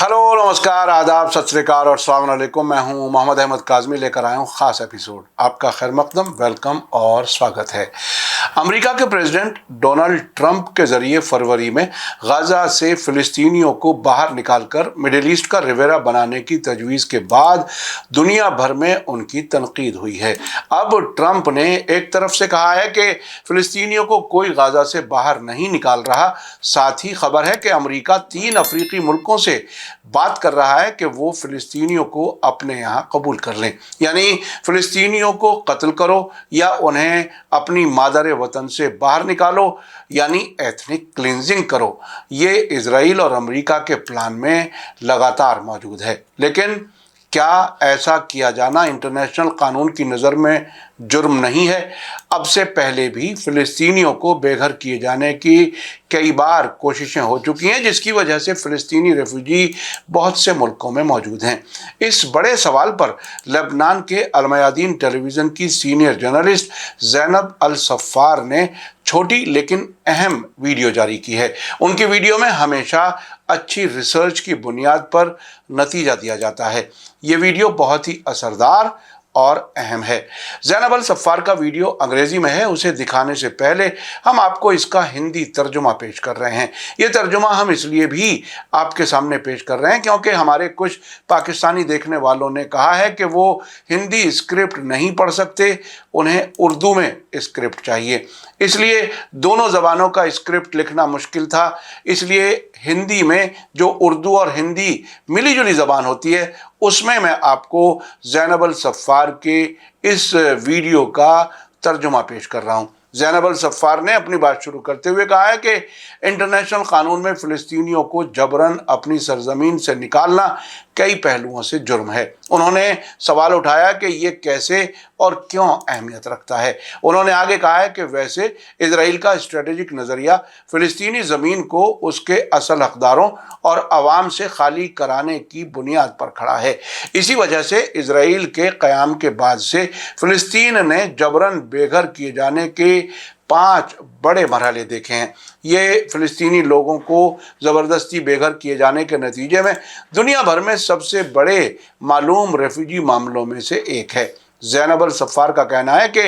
Hello, नमस्कार, आदाब, सत श्री अकाल और अस्सलाम वालेकुम। मैं हूं मोहम्मद अहमद काज़मी, लेकर आया हूं ख़ास एपिसोड। आपका खैर मकदम, वेलकम और स्वागत है। अमेरिका के प्रेसिडेंट डोनाल्ड ट्रंप के ज़रिए फरवरी में गाज़ा से फ़िलिस्तीनियों को बाहर निकालकर मिडिल ईस्ट का रिवेरा बनाने की तजवीज़ के बाद दुनिया भर में उनकी तनकीद हुई है। अब ट्रंप ने एक तरफ से कहा है कि फ़िलिस्तीनियों को कोई गाज़ा से बाहर नहीं निकाल रहा, साथ ही खबर है कि अमेरिका 3 अफ्रीकी मुल्कों से बात कर रहा है कि वो फ़िलिस्तीनियों को अपने यहाँ कबूल कर लें, यानी फ़िलिस्तीनियों को कत्ल करो या उन्हें अपनी मादर वतन से बाहर निकालो, यानी एथनिक क्लिनजिंग करो। ये इजराइल और अमेरिका के प्लान में लगातार मौजूद है। लेकिन क्या ऐसा किया जाना इंटरनेशनल कानून की नज़र में जुर्म नहीं है? अब से पहले भी फ़िलिस्तीनियों को बेघर किए जाने की कई बार कोशिशें हो चुकी हैं, जिसकी वजह से फ़िलिस्तीनी रेफ्यूजी बहुत से मुल्कों में मौजूद हैं। इस बड़े सवाल पर लेबनान के अलमयादीन टेलीविज़न की सीनियर जर्नलिस्ट ज़ैनब अल सफ़ार ने छोटी लेकिन अहम वीडियो जारी की है। उनकी वीडियो में हमेशा अच्छी रिसर्च की बुनियाद पर नतीजा दिया जाता है। ये वीडियो बहुत ही असरदार और अहम है। ज़ैनब अल सफ़ार का वीडियो अंग्रेज़ी में है। उसे दिखाने से पहले हम आपको इसका हिंदी तर्जुमा पेश कर रहे हैं। ये तर्जुमा हम इसलिए भी आपके सामने पेश कर रहे हैं क्योंकि हमारे कुछ पाकिस्तानी देखने वालों ने कहा है कि वो हिंदी स्क्रिप्ट नहीं पढ़ सकते, उन्हें उर्दू में स्क्रिप्ट चाहिए। इसलिए दोनों ज़बानों का स्क्रिप्ट लिखना मुश्किल था। इसलिए हिंदी में जो उर्दू और हिंदी मिली जुली ज़बान होती है, उसमें मैं आपको ज़ैनब अल सफ़ार के इस वीडियो का तर्जुमा पेश कर रहा हूँ। ज़ैनब अल सफ़ार ने अपनी बात शुरू करते हुए कहा है कि इंटरनेशनल कानून में फ़िलिस्तीनियों को जबरन अपनी सरजमीन से निकालना कई पहलुओं से जुर्म है। उन्होंने सवाल उठाया कि ये कैसे और क्यों अहमियत रखता है। उन्होंने आगे कहा है कि वैसे इजराइल का स्ट्रेटेजिक नज़रिया फ़िलिस्तीनी ज़मीन को उसके असल हकदारों और आवाम से खाली कराने की बुनियाद पर खड़ा है। इसी वजह से इजराइल के क़याम के बाद से फ़िलिस्तीन ने जबरन बेघर किए जाने के 5 बड़े मरहले देखे हैं। ये फ़िलिस्तीनी लोगों को ज़बरदस्ती बेघर किए जाने के नतीजे में दुनिया भर में सबसे बड़े मालूम रेफ्यूजी मामलों में से एक है। ज़ैनब अल सफ़ार का कहना है कि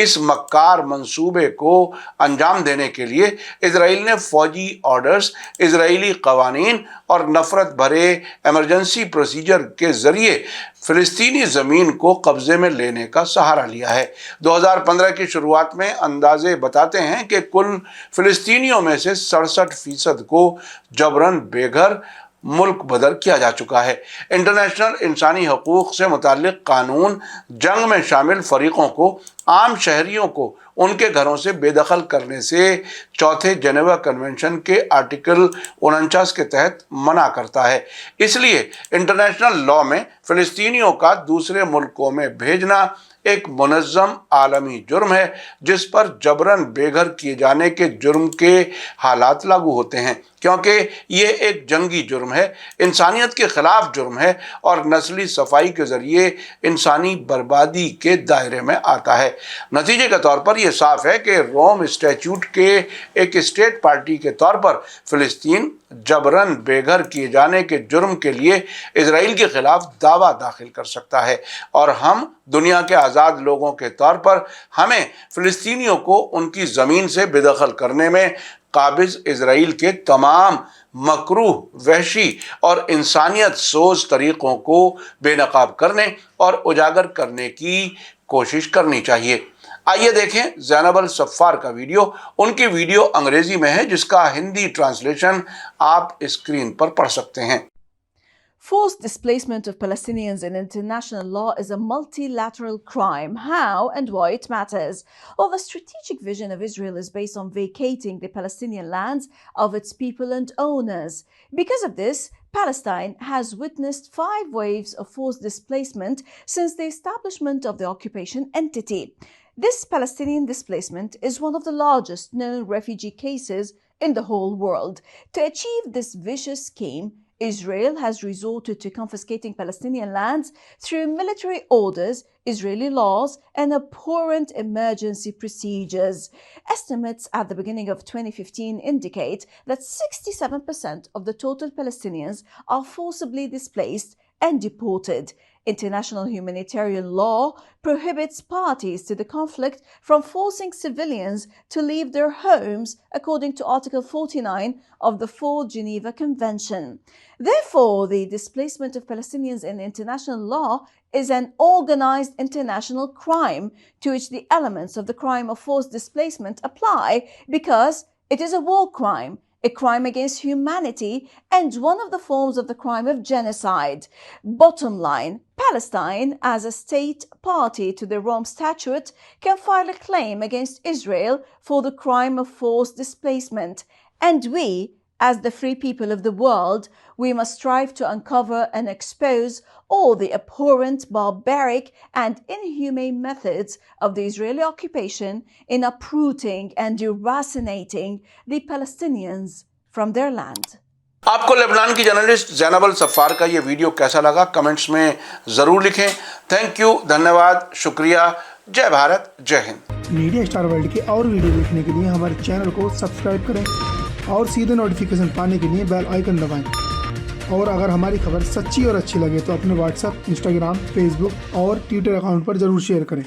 इस मक्कार मंसूबे को अंजाम देने के लिए इजराइल ने फ़ौजी ऑर्डर्स, इजरायली कवानीन और नफ़रत भरे एमरजेंसी प्रोसीजर के ज़रिए फ़िलिस्तीनी ज़मीन को कब्ज़े में लेने का सहारा लिया है। 2015 की शुरुआत में अंदाजे बताते हैं कि कुल फ़िलिस्तीनियों में से 67% को जबरन बेघर मुल्क बदर किया जा चुका है। इंटरनेशनल इंसानी हकूक़ से मुताल्लिक़ कानून जंग में शामिल फ़रीक़ों को, आम शहरियों को उनके घरों से बेदखल करने से चौथे जेनेवा कन्वेंशन के आर्टिकल 49 के तहत मना करता है। इसलिए इंटरनेशनल लॉ में फ़िलिस्तीनियों का दूसरे मुल्कों में भेजना एक मुनज़्ज़म आलमी जुर्म है, जिस पर जबरन बेघर किए जाने के जुर्म के हालात लागू होते हैं, क्योंकि ये एक जंगी जुर्म है, इंसानियत के ख़िलाफ़ जुर्म है और नस्ली सफाई के ज़रिए इंसानी बर्बादी के दायरे में आता है। नतीजे के तौर पर यह साफ़ है कि रोम स्टैट्यूट के एक स्टेट पार्टी के तौर पर फ़िलिस्तीन जबरन बेघर किए जाने के जुर्म के लिए इजराइल के ख़िलाफ़ दावा दाखिल कर सकता है, और हम दुनिया के आज़ाद लोगों के तौर पर हमें फ़िलिस्तीनियों को उनकी ज़मीन से बेदखल करने में काबिज़ इजराइल के तमाम मकरूह, वहशी और इंसानियत सोच तरीक़ों को बेनकाब करने और उजागर करने की कोशिश करनी चाहिए। आइए देखें ज़ैनब अल सफ़ार का वीडियो। उनकी वीडियो अंग्रेज़ी में है, जिसका हिंदी ट्रांसलेशन आप स्क्रीन पर पढ़ सकते हैं। Forced displacement of Palestinians in international law is a multilateral crime. How and why it matters? Well, the strategic vision of Israel is based on vacating the Palestinian lands of its people and owners. Because of this, Palestine has witnessed 5 waves of forced displacement since the establishment of the occupation entity. This Palestinian displacement is one of the largest known refugee cases in the whole world. To achieve this vicious scheme, Israel has resorted to confiscating Palestinian lands through military orders, Israeli laws, and abhorrent emergency procedures. Estimates at the beginning of 2015 indicate that 67% of the total Palestinians are forcibly displaced and deported. International humanitarian law prohibits parties to the conflict from forcing civilians to leave their homes, according to Article 49 of the Fourth Geneva Convention. Therefore, the displacement of Palestinians in international law is an organized international crime to which the elements of the crime of forced displacement apply because it is a war crime, a crime against humanity, and one of the forms of the crime of genocide. Bottom line, Palestine, as a state party to the Rome Statute, can file a claim against Israel for the crime of forced displacement. And we, as the free people of the world, we must strive to uncover and expose all the abhorrent, barbaric, and inhumane methods of the Israeli occupation in uprooting and deracinating the Palestinians from their land. आपको Lebanon की journalist Zainab अल सफ़ार का ये video कैसा लगा comments में ज़रूर लिखें। Thank you, धन्यवाद, शुक्रिया। जय भारत, जय हिंद। मीडिया स्टार वर्ल्ड के और वीडियो देखने के लिए हमारे चैनल को सब्सक्राइब करें और सीधे नोटिफिकेशन पाने के लिए बेल आइकन दबाएं। और अगर हमारी खबर सच्ची और अच्छी लगे तो अपने व्हाट्सएप, इंस्टाग्राम, फेसबुक और ट्विटर अकाउंट पर ज़रूर शेयर करें।